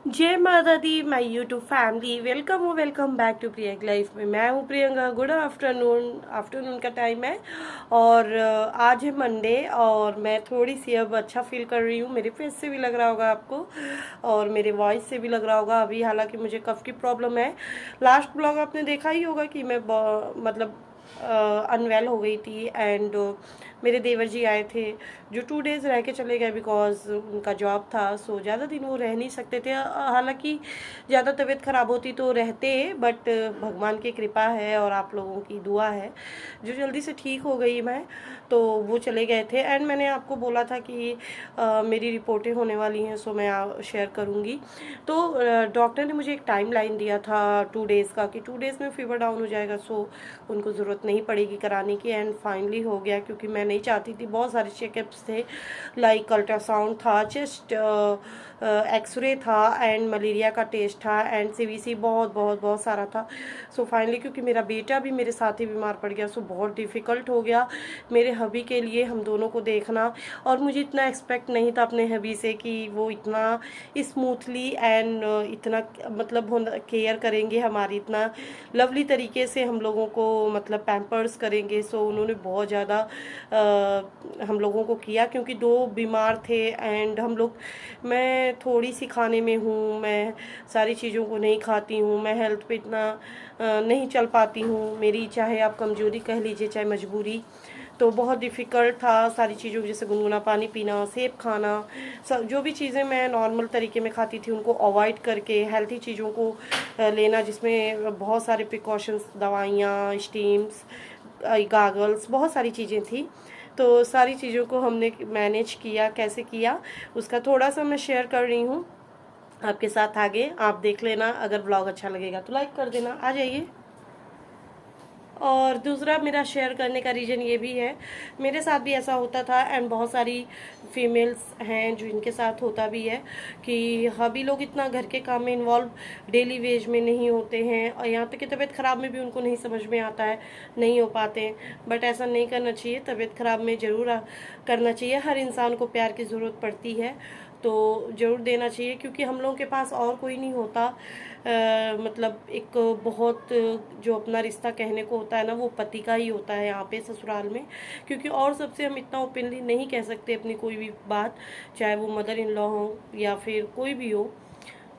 जय माता दी my YouTube family, welcome back to Priyanka life में। मैं हूँ प्रियंका। गुड आफ्टरनून का टाइम है और आज है मंडे और मैं थोड़ी सी अब अच्छा फील कर रही हूँ। मेरे फेस से भी लग रहा होगा आपको और मेरे वॉइस से भी लग रहा होगा अभी, हालांकि मुझे कफ की प्रॉब्लम है। लास्ट ब्लॉग आपने देखा ही होगा कि मैं मतलब अनवेल हो गई थी एंड मेरे देवर जी आए थे जो 2 डेज़ रह के चले गए बिकॉज उनका जॉब था। सो ज़्यादा दिन वो रह नहीं सकते थे। हालांकि ज़्यादा तबीयत ख़राब होती तो रहते, बट भगवान की कृपा है और आप लोगों की दुआ है जो जल्दी से ठीक हो गई मैं। तो वो चले गए थे एंड मैंने आपको बोला था कि मेरी रिपोर्टें होने वाली हैं, सो मैं शेयर करूँगी। तो डॉक्टर ने मुझे एक टाइम लाइन दिया था 2 डेज़ का कि 2 डेज़ में फीवर डाउन हो जाएगा, सो उनको ज़रूरत नहीं पड़ेगी कराने की। एंड फाइनली हो गया क्योंकि मैं नहीं चाहती थी। बहुत सारे चेकअप्स थे, लाइक अल्ट्रासाउंड था, चेस्ट एक्सरे था एंड मलेरिया का टेस्ट था एंड सीवीसी बहुत सारा था। सो फाइनली क्योंकि मेरा बेटा भी मेरे साथ ही बीमार पड़ गया, सो बहुत डिफ़िकल्ट हो गया मेरे हबी के लिए हम दोनों को देखना। और मुझे इतना एक्सपेक्ट नहीं था अपने हबी से कि वो इतना स्मूथली एंड इतना मतलब केयर करेंगे हमारी, इतना लवली तरीके से हम लोगों को मतलब पैम्पर्स करेंगे। सो उन्होंने बहुत ज़्यादा हम लोगों को किया क्योंकि 2 बीमार थे एंड हम लोग, मैं थोड़ी सी खाने में हूँ, मैं सारी चीज़ों को नहीं खाती हूँ, मैं हेल्थ पे इतना नहीं चल पाती हूँ। मेरी चाहे आप कमज़ोरी कह लीजिए चाहे मजबूरी, तो बहुत डिफ़िकल्ट था सारी चीज़ों को, जैसे गुनगुना पानी पीना, सेब खाना, सब जो भी चीज़ें मैं नॉर्मल तरीके में खाती थी उनको अवॉइड करके हेल्थी चीज़ों को लेना, जिसमें बहुत सारे प्रिकॉशंस, दवाइयाँ, स्टीम्स, गागल्स, बहुत सारी चीज़ें थी। तो सारी चीज़ों को हमने मैनेज किया, कैसे किया उसका थोड़ा सा मैं शेयर कर रही हूँ आपके साथ। आगे आप देख लेना, अगर ब्लॉग अच्छा लगेगा तो लाइक कर देना। आ जाइए। और दूसरा मेरा शेयर करने का रीज़न ये भी है, मेरे साथ भी ऐसा होता था एंड बहुत सारी फीमेल्स हैं जो इनके साथ होता भी है कि हबी लोग इतना घर के काम में इन्वॉल्व डेली वेज में नहीं होते हैं और यहाँ तक कि तबीयत ख़राब में भी उनको नहीं समझ में आता है, नहीं हो पाते हैं। बट ऐसा नहीं करना चाहिए, तबीयत ख़राब में ज़रूर करना चाहिए। हर इंसान को प्यार की ज़रूरत पड़ती है तो ज़रूर देना चाहिए क्योंकि हम लोगों के पास और कोई नहीं होता। मतलब एक बहुत जो अपना रिश्ता कहने को होता है ना, वो पति का ही होता है यहाँ पे ससुराल में, क्योंकि और सबसे हम इतना ओपनली नहीं कह सकते अपनी कोई भी बात, चाहे वो मदर इन लॉ हो या फिर कोई भी हो।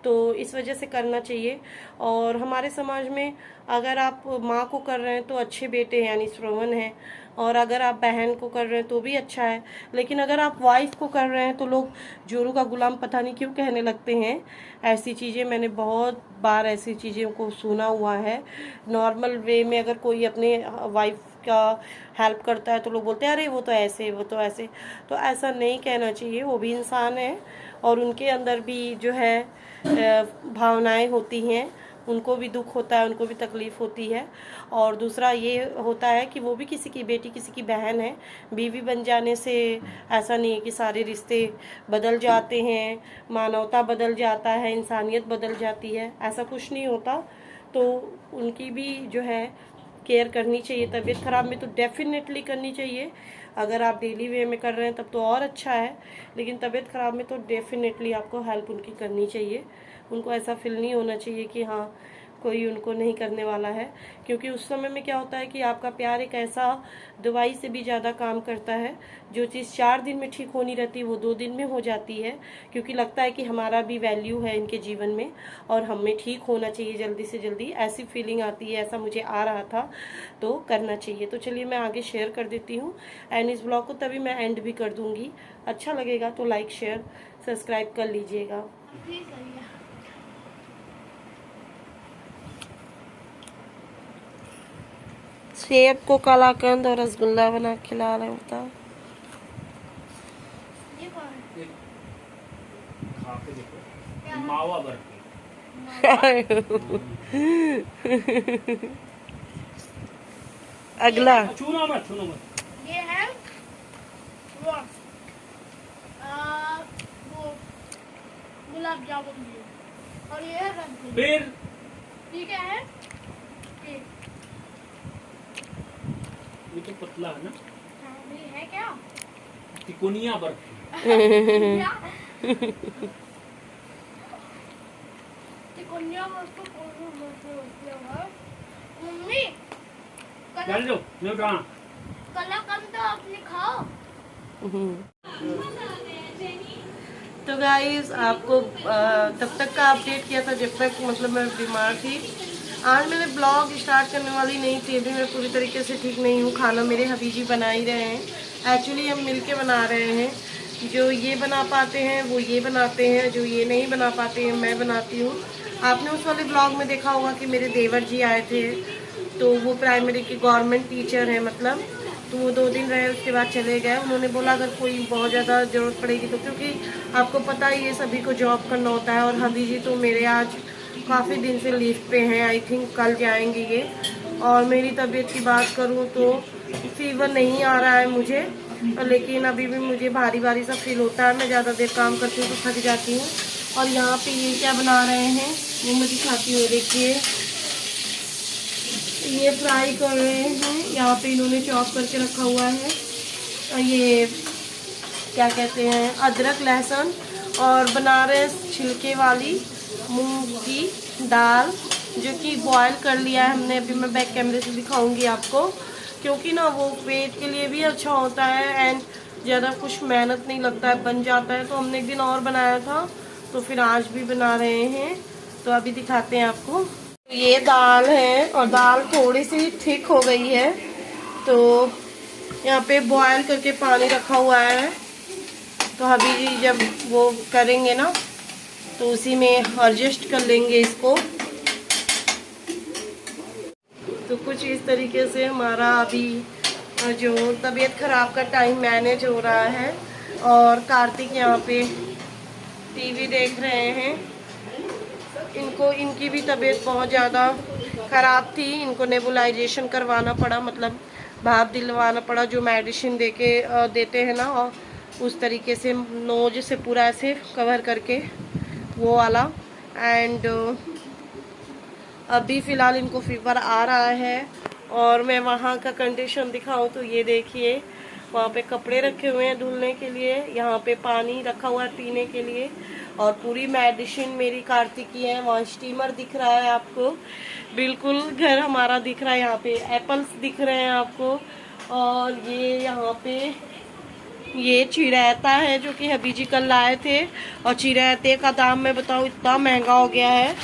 तो इस वजह से करना चाहिए। और हमारे समाज में अगर आप माँ को कर रहे हैं तो अच्छे बेटे यानी श्रवण हैं, और अगर आप बहन को कर रहे हैं तो भी अच्छा है। लेकिन अगर आप वाइफ को कर रहे हैं तो लोग जोरू का गुलाम पता नहीं क्यों कहने लगते हैं। ऐसी चीज़ें मैंने बहुत बार ऐसी चीज़ों को सुना हुआ है। नॉर्मल वे में अगर कोई अपने वाइफ का हेल्प करता है तो लोग बोलते हैं अरे वो तो ऐसे, वो तो ऐसे। तो ऐसा नहीं कहना चाहिए, वो भी इंसान है और उनके अंदर भी जो है भावनाएं होती हैं, उनको भी दुख होता है, उनको भी तकलीफ़ होती है। और दूसरा ये होता है कि वो भी किसी की बेटी, किसी की बहन है। बीवी बन जाने से ऐसा नहीं है कि सारे रिश्ते बदल जाते हैं, मानवता बदल जाता है, इंसानियत बदल जाती है, ऐसा कुछ नहीं होता। तो उनकी भी जो है केयर करनी चाहिए। तबीयत ख़राब में तो डेफिनेटली करनी चाहिए। अगर आप डेली वे में कर रहे हैं तब तो और अच्छा है, लेकिन तबीयत ख़राब में तो डेफिनेटली आपको हेल्प उनकी करनी चाहिए। उनको ऐसा फील नहीं होना चाहिए कि हाँ कोई उनको नहीं करने वाला है, क्योंकि उस समय में क्या होता है कि आपका प्यार एक ऐसा दवाई से भी ज़्यादा काम करता है। जो चीज़ 4 दिन में ठीक होनी रहती वो 2 दिन में हो जाती है, क्योंकि लगता है कि हमारा भी वैल्यू है इनके जीवन में और हमें ठीक होना चाहिए जल्दी से जल्दी, ऐसी फीलिंग आती है। ऐसा मुझे आ रहा था तो करना चाहिए। तो चलिए मैं आगे शेयर कर देती हूँ एंड इस ब्लॉग को तभी मैं एंड भी कर दूँगी। अच्छा लगेगा तो लाइक शेयर सब्सक्राइब कर लीजिएगा। सेब को कलाकंद और रसगुल्ला बना के खिला रहे होता। मावा बर्फी। अगला छूना मत, छूना मत। ये है वो वो गुलाब जामुन भी और ये है रसगुल्ला। फिर ठीक है ये तो पतला है ना, हाँ, ये है क्या तिकोनिया बर्फी। क्या? कन्या वस्तु मम्मी डाल दो नो डाल। कलाकंद तो अपने खाओ। तो गाइस आपको तब तक का अपडेट किया था जब तक मतलब मैं बीमार थी। आज मैंने ब्लॉग स्टार्ट करने वाली नहीं थी, अभी मैं पूरी तरीके से ठीक नहीं हूँ। खाना मेरे हबीजी बना ही रहे हैं। एक्चुअली हम मिलके बना रहे हैं, जो ये बना पाते हैं वो ये बनाते हैं, जो ये नहीं बना पाते हैं मैं बनाती हूँ। आपने उस वाले ब्लॉग में देखा होगा कि मेरे देवर जी आए थे, तो वो प्राइमरी के गवर्नमेंट टीचर हैं मतलब, तो वो 2 दिन रहे उसके बाद चले गए। उन्होंने बोला अगर कोई बहुत ज़्यादा ज़रूरत पड़ेगी तो, क्योंकि आपको पता ही है सभी को जॉब करना होता है। और हबी जी तो मेरे आज काफ़ी दिन से लीव पे हैं, आई थिंक कल जाएंगे ये। और मेरी तबीयत की बात करूँ तो फीवर नहीं आ रहा है मुझे, लेकिन अभी भी मुझे भारी भारी सा फील होता है। मैं ज़्यादा देर काम करती हूँ तो थक जाती हूँ। और यहाँ पे ये क्या बना रहे हैं वो मैं दिखाती हूँ। देखिए ये फ्राई कर रहे हैं, यहाँ पे इन्होंने चॉप करके रखा हुआ है। और ये क्या कहते हैं अदरक लहसुन, और बना रहे हैं छिलके वाली मूंग की दाल, जो कि बॉयल कर लिया है हमने। अभी मैं बैक कैमरे से दिखाऊंगी आपको, क्योंकि ना वो पेट के लिए भी अच्छा होता है एंड ज़्यादा कुछ मेहनत नहीं लगता है, बन जाता है। तो हमने एक दिन और बनाया था, तो फिर आज भी बना रहे हैं। तो अभी दिखाते हैं आपको। ये दाल है और दाल थोड़ी सी थिक हो गई है, तो यहाँ पे बॉयल करके पानी रखा हुआ है। तो अभी जी जब वो करेंगे ना तो उसी में एडजस्ट कर लेंगे इसको। तो कुछ इस तरीके से हमारा अभी जो तबीयत ख़राब का टाइम मैनेज हो रहा है। और कार्तिक यहाँ पे टीवी देख रहे हैं। इनकी भी तबीयत बहुत ज़्यादा ख़राब थी, इनको नेबुलाइजेशन करवाना पड़ा, मतलब भाप दिलवाना पड़ा, जो मेडिसिन देते हैं ना, और उस तरीके से नोज से पूरा ऐसे कवर करके वो वाला। एंड अभी फ़िलहाल इनको फीवर आ रहा है। और मैं वहाँ का कंडीशन दिखाऊं तो ये देखिए, वहाँ पे कपड़े रखे हुए हैं धुलने के लिए, यहाँ पे पानी रखा हुआ है पीने के लिए, और पूरी मेडिसिन मेरी कार्तिक की है। वहाँ स्टीमर दिख रहा है आपको, बिल्कुल घर हमारा दिख रहा है। यहाँ पे एप्पल्स दिख रहे हैं आपको। और ये यहाँ पे ये चिरैता है जो कि हबी जी कल लाए थे। और चिरैते का दाम मैं बताऊँ इतना महंगा हो गया है,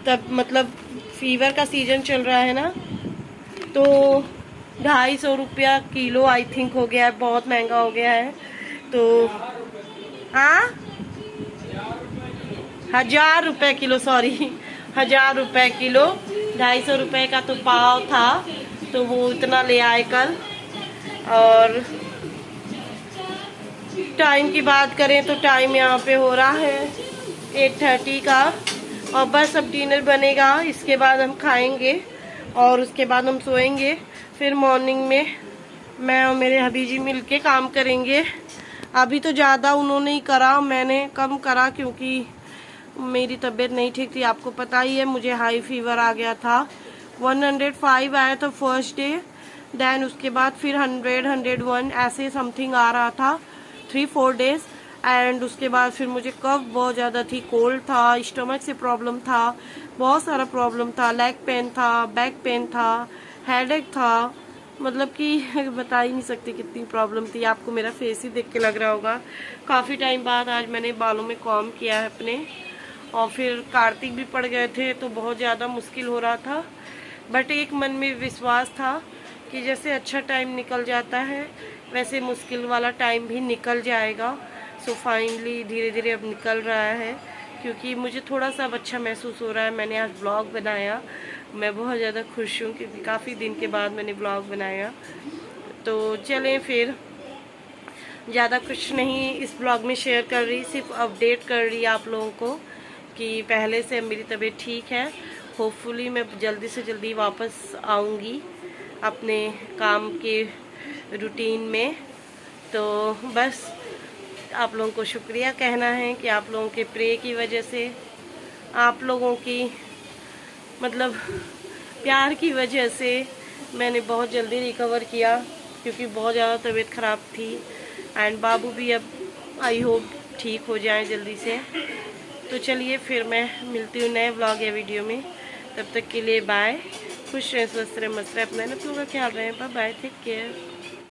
तब मतलब फीवर का सीजन चल रहा है ना, तो 250 रुपया किलो आई थिंक हो गया है, बहुत महंगा हो गया है। तो हाँ 1000 रुपये किलो, सॉरी 1000 रुपये किलो। 250 रुपये का तो पाव था, तो वो इतना ले आए कल। और टाइम की बात करें तो टाइम यहाँ पे हो रहा है 8:30 का। और बस अब डिनर बनेगा, इसके बाद हम खाएंगे और उसके बाद हम सोएंगे। फिर मॉर्निंग में मैं और मेरे हबी जी मिल के काम करेंगे। अभी तो ज़्यादा उन्होंने ही करा, मैंने कम करा क्योंकि मेरी तबीयत नहीं ठीक थी। आपको पता ही है मुझे हाई फीवर आ गया था, 105 आया था फर्स्ट डे, देन उसके बाद फिर 100, 101 ऐसे समथिंग आ रहा था 3-4 डेज। एंड उसके बाद फिर मुझे कफ बहुत ज़्यादा थी, कोल्ड था, स्टमक से प्रॉब्लम था, बहुत सारा प्रॉब्लम था, लेग पेन था, बैक पेन था, हेडेक था, मतलब कि बता ही नहीं सकती कितनी प्रॉब्लम थी। आपको मेरा फेस ही देख के लग रहा होगा। काफ़ी टाइम बाद आज मैंने बालों में कॉम्ब किया है अपने। और फिर कार्तिक भी पड़ गए थे तो बहुत ज़्यादा मुश्किल हो रहा था, बट एक मन में विश्वास था कि जैसे अच्छा टाइम निकल जाता है वैसे मुश्किल वाला टाइम भी निकल जाएगा। सो फाइनली धीरे धीरे अब निकल रहा है, क्योंकि मुझे थोड़ा सा अब अच्छा महसूस हो रहा है। मैंने आज ब्लॉग बनाया, मैं बहुत ज़्यादा खुश हूँ क्योंकि काफ़ी दिन के बाद मैंने ब्लॉग बनाया। तो चलें फिर, ज़्यादा कुछ नहीं इस ब्लॉग में शेयर कर रही, सिर्फ अपडेट कर रही आप लोगों को कि पहले से मेरी तबीयत ठीक है। होपफुली मैं जल्दी से जल्दी वापस आऊँगी अपने काम के रूटीन में। तो बस आप लोगों को शुक्रिया कहना है कि आप लोगों के प्रे की वजह से, आप लोगों की मतलब प्यार की वजह से मैंने बहुत जल्दी रिकवर किया, क्योंकि बहुत ज़्यादा तबीयत ख़राब थी। एंड बाबू भी अब आई होप ठीक हो जाए जल्दी से। तो चलिए फिर मैं मिलती हूँ नए व्लॉग या वीडियो में। तब तक के लिए बाय। खुश रहें, स्वस्थ रहें, मस्त रहें, अपना लोगों का ख्याल रखें। Bye bye, take care.